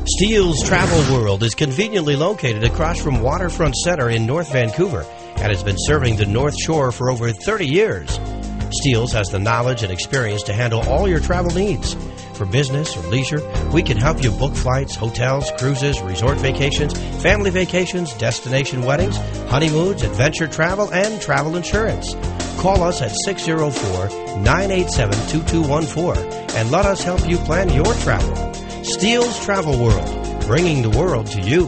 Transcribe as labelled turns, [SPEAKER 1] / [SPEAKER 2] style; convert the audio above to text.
[SPEAKER 1] Steele's Travel World is conveniently located across from Waterfront Center in North Vancouver and has been serving the North Shore for over 30 years. Steele's has the knowledge and experience to handle all your travel needs. For business or leisure, we can help you book flights, hotels, cruises, resort vacations, family vacations, destination weddings, honeymoons, adventure travel, and travel insurance. Call us at 604-987-2214 and let us help you plan your travel. Steele's Travel World, bringing the world to you.